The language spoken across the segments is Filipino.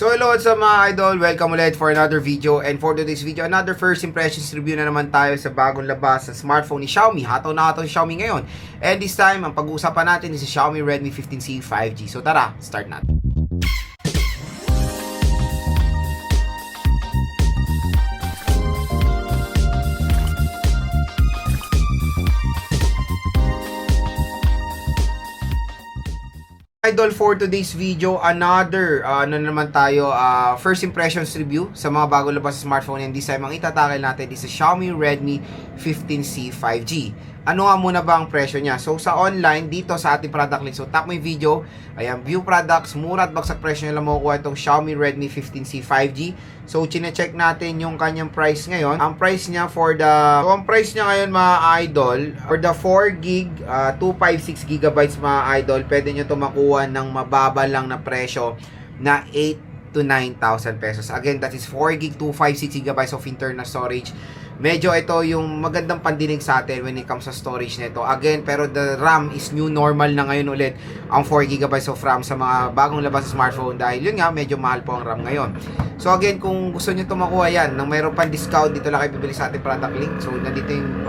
So hello sa mga idol, welcome ulit for another video. And for today's video, another first impressions review na naman tayo sa bagong labas sa smartphone ni Xiaomi. Hataw na hataw si Xiaomi ngayon. And this time, ang pag-uusapan natin is si Xiaomi Redmi 15C 5G. So tara, start natin. Idol, for today's video, another na naman tayo, first impressions review sa mga bago labas sa smartphone. And this time, ang itatakil natin is sa Xiaomi Redmi 15C 5G. Ano nga muna ba ang presyo niya? So sa online, dito sa ating product link, so tap mo yung video, ayan, view products, mura at bagsak presyo nila makukuha itong Xiaomi Redmi 15C 5G. So chine-check natin yung kanyang price ngayon. Ang price niya ang price niya ngayon mga idol, for the 4GB, 256GB mga idol, pwede nyo ito makuha ng mababa lang na presyo na 8 to 9,000 pesos. Again, that is 4GB, 256GB of internal storage. Medyo ito yung magandang pandinig sa atin when it comes sa storage nito. Again, pero the RAM is new normal na ngayon ulit ang 4GB of RAM sa mga bagong labas sa smartphone dahil yun nga, medyo mahal po ang RAM ngayon. So again, kung gusto nyo ito makuha yan, nang mayroon pang discount, dito lang kayo bibili sa ating product link. So nandito yung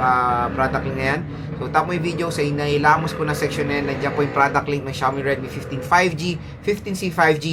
product link na yan. So tap mo yung video, sa inailamos po na section na yan, nandiyan po yung product link ng Xiaomi Redmi 15 5G, 15C 5G,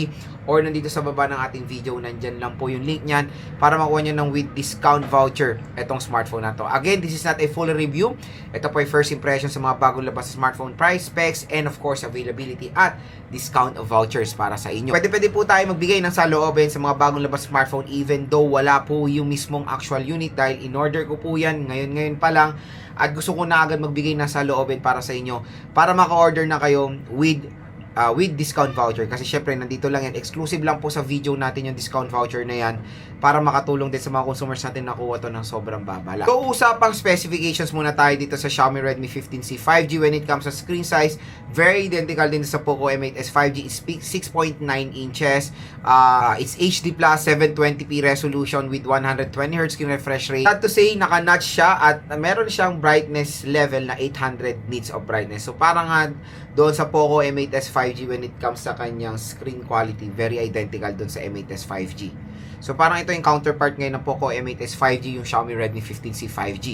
or nandito sa baba ng ating video, nandyan lang po yung link nyan para makuha nyo ng with discount voucher itong smartphone na to. Again, this is not a full review. Ito po ay first impression sa mga bagong labas sa smartphone, price, specs, and of course, availability at discount of vouchers para sa inyo. Pwede po tayo magbigay ng saloobin sa mga bagong labas sa smartphone even though wala po yung mismong actual unit dahil in-order ko po yan ngayon pa lang at gusto ko na agad magbigay ng saloobin para sa inyo para maka-order na kayo with discount voucher kasi syempre nandito lang yan, exclusive lang po sa video natin yung discount voucher na yan para makatulong din sa mga consumers natin na nakuha to ng sobrang babala. So usapang specifications muna tayo dito sa Xiaomi Redmi 15C 5G. When it comes sa screen size, very identical din sa Poco M8s 5G. It's 6.9 inches, it's HD plus 720p resolution with 120Hz screen refresh rate. Sad to say, naka-notch siya at meron siyang brightness level na 800 nits of brightness. So parang doon sa Poco M8s 5G when it comes sa kanyang screen quality, very identical doon sa M8s 5G. So parang ito yung counterpart ngayon ng Poco M8s 5G, yung Xiaomi Redmi 15C 5G.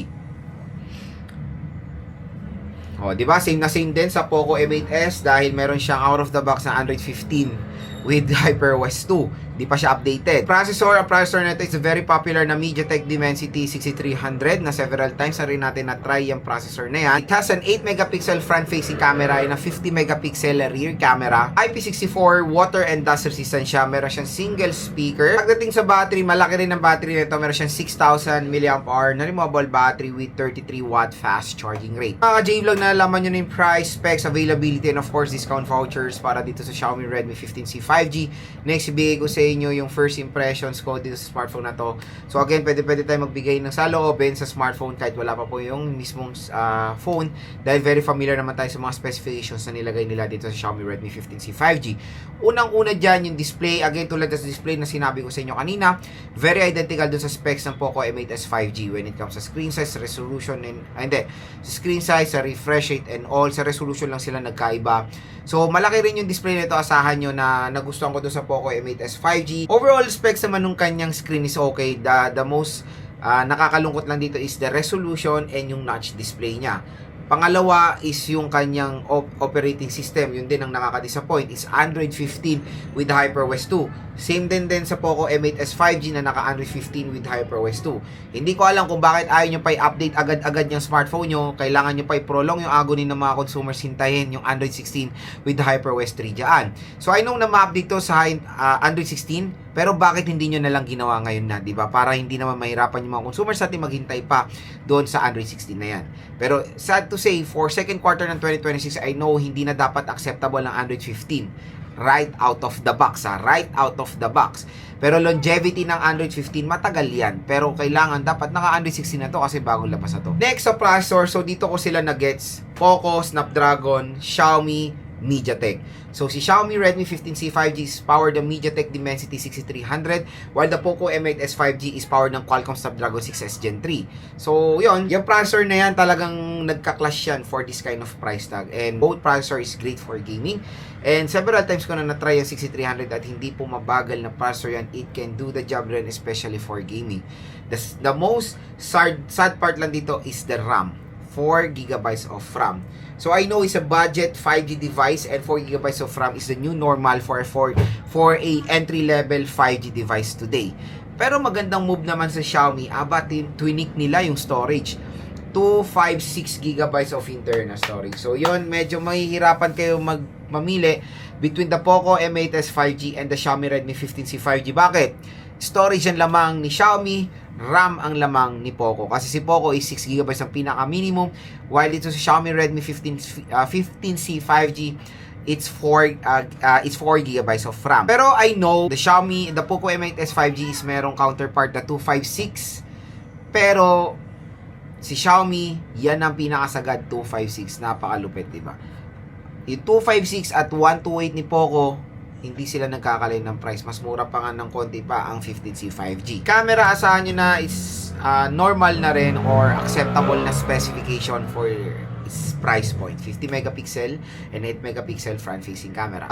Oh, 'di ba? Same na same din sa Poco M8s dahil meron siyang out of the box na Android 15 with HyperOS 2. Di pa siya updated. Ang processor nito is a very popular na MediaTek Dimensity 6300 na several times na rin natin na-try yung processor na yan. It has an 8 megapixel front-facing camera and a 50 megapixel rear camera. IP64 water and dust resistant siya. Meron siyang single speaker. Pagdating sa battery, malaki rin ang battery nito. Meron siyang 6,000 mAh na removable battery with 33 watt fast charging rate. Mga J-Vlog, na nalaman nyo na yung price, specs, availability, and of course discount vouchers para dito sa Xiaomi Redmi 15C 5G. Next, ibigay ko sa inyo yung first impressions ko dito sa smartphone na to. So again, pwede tayo magbigay ng saloobin sa smartphone kahit wala pa po yung mismong phone dahil very familiar naman tayo sa mga specifications na nilagay nila dito sa Xiaomi Redmi 15C 5G. Unang-una dyan yung display. Again, tulad sa display na sinabi ko sa inyo kanina, very identical dun sa specs ng Poco M8s 5G when it comes sa screen size, resolution, sa screen size, sa refresh rate and all, sa resolution lang sila nagkaiba. So malaki rin yung display nito, asahan nyo na nagustuhan ko dun sa Poco M8s 5G. Overall specs naman nung kanyang screen is okay. The most nakakalungkot lang dito is the resolution and yung notch display niya. Pangalawa is yung kanyang operating system. Yun din ang nakaka-disappoint is Android 15 with HyperOS 2. Same din sa Poco M8s 5G na naka-Android 15 with HyperOS 2. Hindi ko alam kung bakit ayaw nyo pa i-update agad-agad yung smartphone nyo. Kailangan nyo pa i-prolong yung agony ng mga consumers, hintayin yung Android 16 with HyperOS 3 dyan. So I know na ma-update to sa Android 16, pero bakit hindi nyo nalang ginawa ngayon na, diba? Para hindi naman mahirapan yung mga consumers natin maghintay pa doon sa Android 16 na yan. Pero sad to say, for second quarter ng 2026, I know hindi na dapat acceptable ng Android 15. Right out of the box, right out of the box. Pero longevity ng Android 15, matagal yan. Pero kailangan, dapat naka-Android 16 na to kasi bagong labas na to. Next sa processor, so dito ko sila na-gets. Poco, Snapdragon, Xiaomi, MediaTek. So, si Xiaomi Redmi 15C 5G is powered ng MediaTek Dimensity 6300, while the Poco M8s 5G is powered ng Qualcomm Snapdragon 6s Gen 3. So, yung processor na yan talagang nagka-clash yan for this kind of price tag. And both processor is great for gaming. And several times ko na na-try yung 6300 at hindi po mabagal na processor yan. It can do the job rin, especially for gaming. The most sad part lang dito is the RAM. 4 GB of RAM. So I know it's a budget 5G device and 4 GB of RAM is the new normal for a entry-level 5G device today. Pero magandang move naman sa Xiaomi, tweak nila yung storage. 256 GB of internal storage. So yun, medyo mahihirapan kayo mamili between the Poco M8s 5G and the Xiaomi Redmi 15C 5G. Bakit? Storage ang lamang ni Xiaomi, RAM ang lamang ni Poco. Kasi si Poco is 6 GB ang pinaka-minimum, while dito sa Xiaomi Redmi 15C 5G, it's 4 GB of RAM. Pero I know the Poco M8s 5G is merong counterpart na 256. Pero si Xiaomi, yan ang pinakasagad, 256. Napakalupit, diba? Yung 256 at 128 ni Poco, hindi sila nagkakalay ng price. Mas mura pa nga ng konti pa ang 15C 5G. Camera, asahan nyo na is normal na rin or acceptable na specification for its price point. 50 megapixel and 8 megapixel front-facing camera.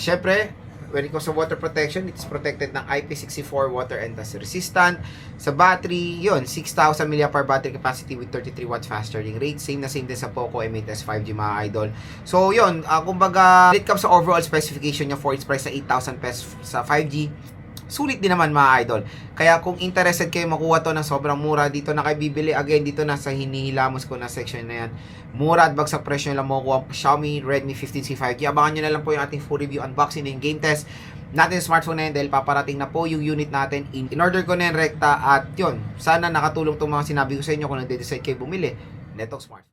Syempre, when it comes to water protection, it's protected ng IP64 water and dust resistant. Sa battery, yun, 6,000 mAh battery capacity with 33 watts fast charging rate. Same na same din sa Poco M8s 5G, mga idol. So, yun, kumbaga, when it comes sa overall specification niya for its price sa 8,000 pesos sa 5G, sulit din naman, mga idol. Kaya kung interested kayo makuha to ng sobrang mura, dito na kayo bibili. Again, dito na sa hinihilamos ko na section na yan. Mura at bagsak presyo lang makukuha Xiaomi Redmi 15C 5G. Abangan nyo na lang po yung ating full review, unboxing and game test natin sa smartphone na yan dahil paparating na po yung unit natin. In order ko na yan rekta at yun, sana nakatulong itong mga sinabi ko sa inyo kung nagde-decide kayo bumili. Netok Smart.